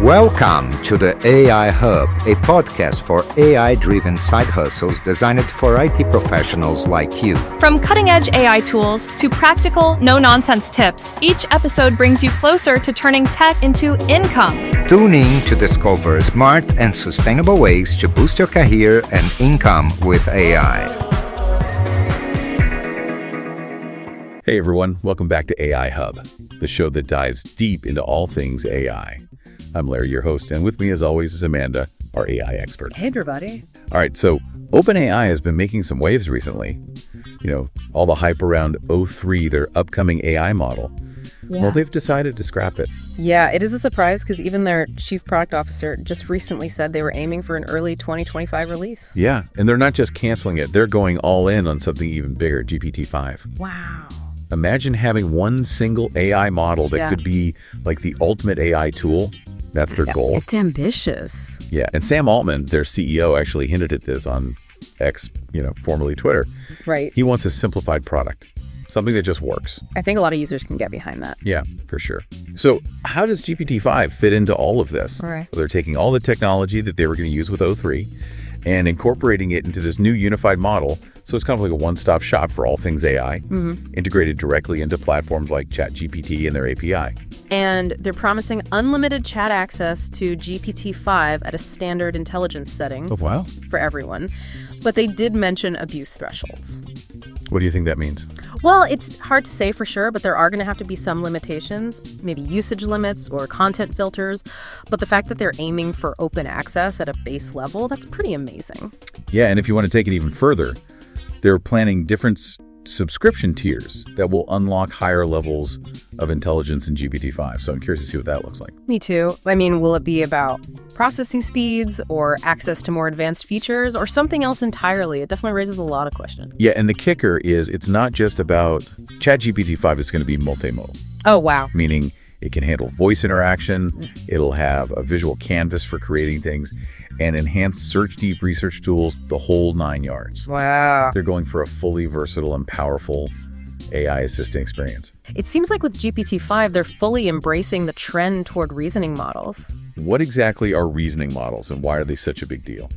Welcome to the AI Hub, a podcast for AI-driven side hustles designed for IT professionals like you. From cutting-edge AI tools to practical, no-nonsense tips, each episode brings you closer to turning tech into income. Tune in to discover smart and sustainable ways to boost your career and income with AI. Hey everyone, welcome back to AI Hub, the show that dives deep into all things AI. I'm Larry, your host, and with me as always is Amanda, our AI expert. Hey everybody. All right, so OpenAI has been making some waves recently. You know, all the hype around O3, their upcoming AI model. Yeah. Well, they've decided to scrap it. Yeah, it is a surprise because even their chief product officer just recently said they were aiming for an early 2025 release. Yeah, and they're not just canceling it, they're going all in on something even bigger, GPT-5. Wow. Imagine having one single AI model that could be like the ultimate AI tool. That's their goal. It's ambitious. Yeah, and Sam Altman, their CEO, actually hinted at this on X, formerly Twitter. Right. He wants a simplified product, something that just works. I think a lot of users can get behind that. Yeah, for sure. So how does GPT-5 fit into all of this? All right. Well, they're taking all the technology that they were going to use with O3 and incorporating it into this new unified model. So it's kind of like a one-stop shop for all things AI, integrated directly into platforms like ChatGPT and their API. And they're promising unlimited chat access to GPT-5 at a standard intelligence setting for everyone. But they did mention abuse thresholds. What do you think that means? Well, it's hard to say for sure, but there are going to have to be some limitations, maybe usage limits or content filters. But the fact that they're aiming for open access at a base level, that's pretty amazing. Yeah, and if you want to take it even further, they're planning different subscription tiers that will unlock higher levels of intelligence in GPT-5. So I'm curious to see what that looks like. Me too. I mean, will it be about processing speeds or access to more advanced features or something else entirely? It definitely raises a lot of questions. Yeah, and the kicker is it's not just about ChatGPT-5 is going to be multimodal. Oh, wow. Meaning it can handle voice interaction, it'll have a visual canvas for creating things, and enhanced search deep research tools, the whole 9 yards. Wow. They're going for a fully versatile and powerful AI assistant experience. It seems like with GPT-5, they're fully embracing the trend toward reasoning models. What exactly are reasoning models and why are they such a big deal?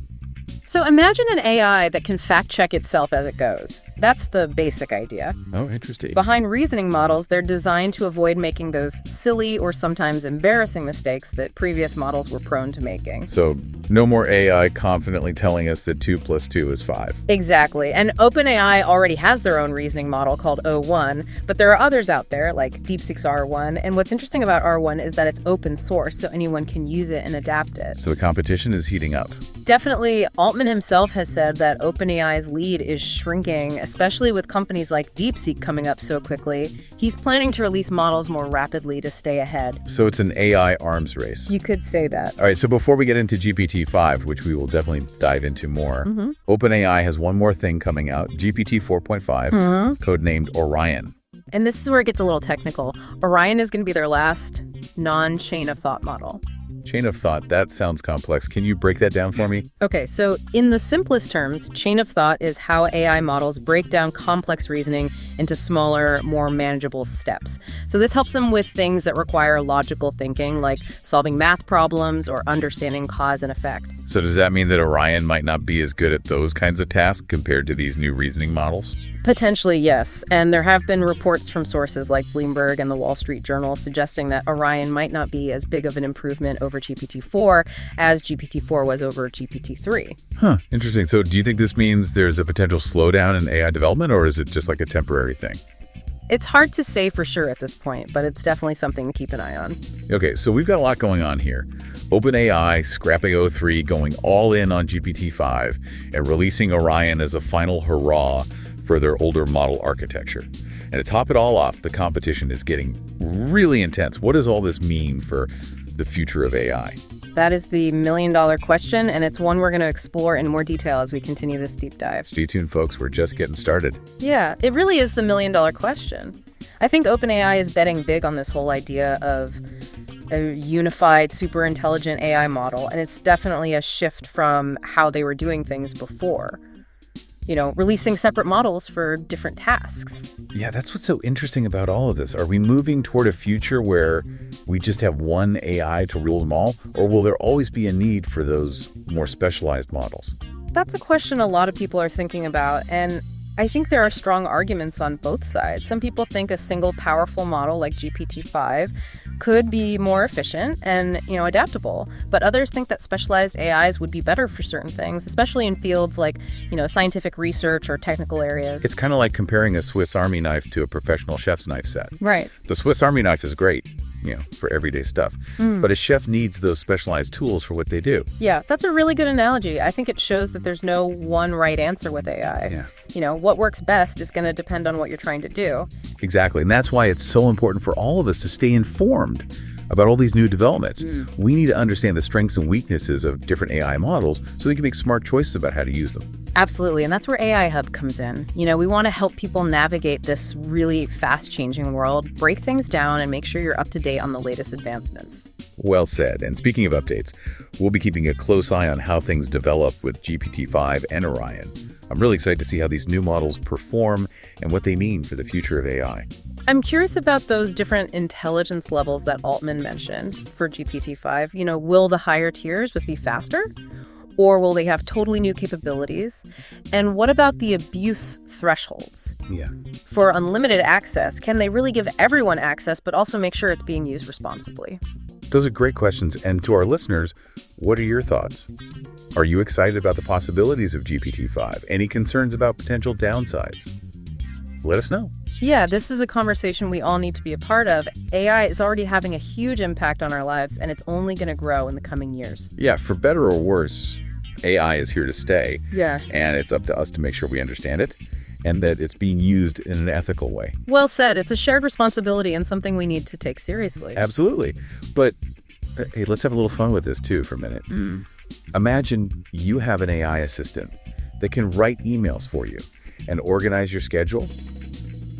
So imagine an AI that can fact-check itself as it goes. That's the basic idea. Oh, interesting. Behind reasoning models, they're designed to avoid making those silly or sometimes embarrassing mistakes that previous models were prone to making. So no more AI confidently telling us that 2 + 2 is 5. Exactly. And OpenAI already has their own reasoning model called O1, but there are others out there like DeepSeek's R1. And what's interesting about R1 is that it's open source, so anyone can use it and adapt it. So the competition is heating up. Definitely. Altman himself has said that OpenAI's lead is shrinking, especially with companies like DeepSeek coming up so quickly. He's planning to release models more rapidly to stay ahead. So it's an AI arms race. You could say that. All right, so before we get into GPT-5, which we will definitely dive into more, OpenAI has one more thing coming out, GPT 4.5, codenamed Orion. And this is where it gets a little technical. Orion is going to be their last non-chain of thought model. Chain of thought, that sounds complex. Can you break that down for me? Okay, so in the simplest terms, chain of thought is how AI models break down complex reasoning into smaller, more manageable steps. So this helps them with things that require logical thinking, like solving math problems or understanding cause and effect. So does that mean that Orion might not be as good at those kinds of tasks compared to these new reasoning models? Potentially, yes. And there have been reports from sources like Bloomberg and the Wall Street Journal suggesting that Orion might not be as big of an improvement over GPT-4 as GPT-4 was over GPT-3. Huh, interesting. So do you think this means there's a potential slowdown in AI development, or is it just like a temporary thing? It's hard to say for sure at this point, but it's definitely something to keep an eye on. Okay, so we've got a lot going on here. OpenAI scrapping O3, going all in on GPT-5, and releasing Orion as a final hurrah for their older model architecture. And to top it all off, the competition is getting really intense. What does all this mean for the future of AI? That is the million-dollar question, and it's one we're going to explore in more detail as we continue this deep dive. Stay tuned, folks. We're just getting started. Yeah, it really is the million-dollar question. I think OpenAI is betting big on this whole idea of a unified, super intelligent AI model, and it's definitely a shift from how they were doing things before. releasing separate models for different tasks. Yeah, that's what's so interesting about all of this. Are we moving toward a future where we just have one AI to rule them all, or will there always be a need for those more specialized models? That's a question a lot of people are thinking about, and I think there are strong arguments on both sides. Some people think a single powerful model like GPT-5 could be more efficient and, adaptable. But others think that specialized AIs would be better for certain things, especially in fields like, scientific research or technical areas. It's kind of like comparing a Swiss Army knife to a professional chef's knife set. Right. The Swiss Army knife is great, for everyday stuff. But a chef needs those specialized tools for what they do. Yeah, that's a really good analogy. I think it shows that there's no one right answer with AI. Yeah. What works best is going to depend on what you're trying to do. Exactly. And that's why it's so important for all of us to stay informed about all these new developments. We need to understand the strengths and weaknesses of different AI models so we can make smart choices about how to use them. Absolutely. And that's where AI Hub comes in. We want to help people navigate this really fast-changing world, break things down, and make sure you're up to date on the latest advancements. Well said. And speaking of updates, we'll be keeping a close eye on how things develop with GPT-5 and Orion. I'm really excited to see how these new models perform and what they mean for the future of AI. I'm curious about those different intelligence levels that Altman mentioned for GPT-5. Will the higher tiers just be faster? Or will they have totally new capabilities? And what about the abuse thresholds? Yeah. For unlimited access, can they really give everyone access, but also make sure it's being used responsibly? Those are great questions. And to our listeners, what are your thoughts? Are you excited about the possibilities of GPT-5? Any concerns about potential downsides? Let us know. Yeah, this is a conversation we all need to be a part of. AI is already having a huge impact on our lives, and it's only going to grow in the coming years. Yeah, for better or worse, AI is here to stay. Yeah. And it's up to us to make sure we understand it and that it's being used in an ethical way. Well said. It's a shared responsibility and something we need to take seriously. Absolutely. But hey, let's have a little fun with this too for a minute. Imagine you have an AI assistant that can write emails for you and organize your schedule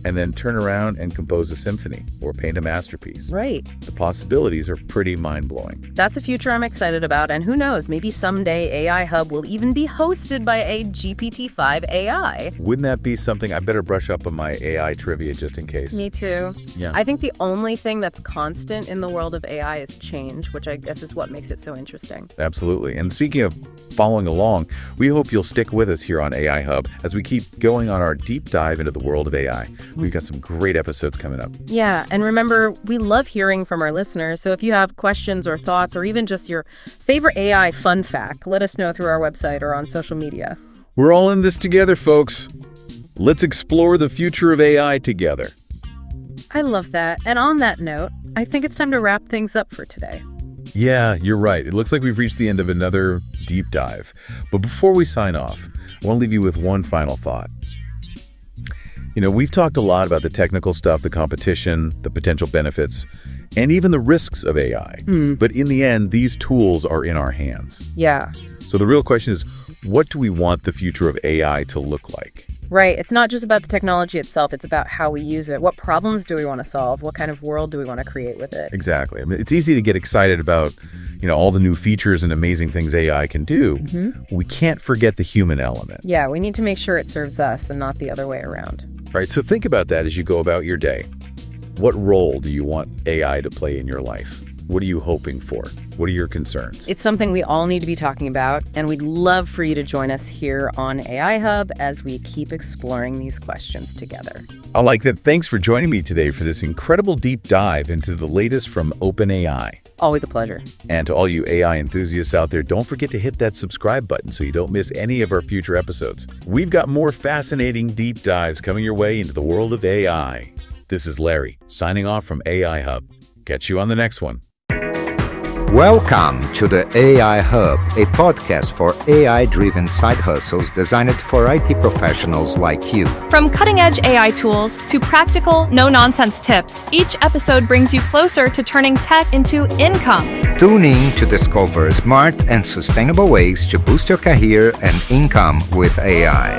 and then turn around and compose a symphony or paint a masterpiece. Right. The possibilities are pretty mind-blowing. That's a future I'm excited about, and who knows, maybe someday AI Hub will even be hosted by a GPT-5 AI. Wouldn't that be something? I better brush up on my AI trivia just in case. Me too. Yeah. I think the only thing that's constant in the world of AI is change, which I guess is what makes it so interesting. Absolutely. And speaking of following along, we hope you'll stick with us here on AI Hub as we keep going on our deep dive into the world of AI. We've got some great episodes coming up. Yeah, and remember, we love hearing from our listeners, so if you have questions or thoughts or even just your favorite AI fun fact, let us know through our website or on social media. We're all in this together, folks. Let's explore the future of AI together. I love that. And on that note, I think it's time to wrap things up for today. Yeah, you're right. It looks like we've reached the end of another deep dive. But before we sign off, I want to leave you with one final thought. We've talked a lot about the technical stuff, the competition, the potential benefits, and even the risks of AI. But in the end, these tools are in our hands. Yeah. So the real question is, what do we want the future of AI to look like? Right. It's not just about the technology itself. It's about how we use it. What problems do we want to solve? What kind of world do we want to create with it? Exactly. I mean, it's easy to get excited about, all the new features and amazing things AI can do. We can't forget the human element. Yeah, we need to make sure it serves us and not the other way around. Right. So think about that as you go about your day. What role do you want AI to play in your life? What are you hoping for? What are your concerns? It's something we all need to be talking about, and we'd love for you to join us here on AI Hub as we keep exploring these questions together. I like that. Thanks for joining me today for this incredible deep dive into the latest from OpenAI. Always a pleasure. And to all you AI enthusiasts out there, don't forget to hit that subscribe button so you don't miss any of our future episodes. We've got more fascinating deep dives coming your way into the world of AI. This is Larry, signing off from AI Hub. Catch you on the next one. Welcome to the AI Hub, a podcast for AI-driven side hustles designed for IT professionals like you. From cutting-edge AI tools to practical, no-nonsense tips, each episode brings you closer to turning tech into income. Tune in to discover smart and sustainable ways to boost your career and income with AI.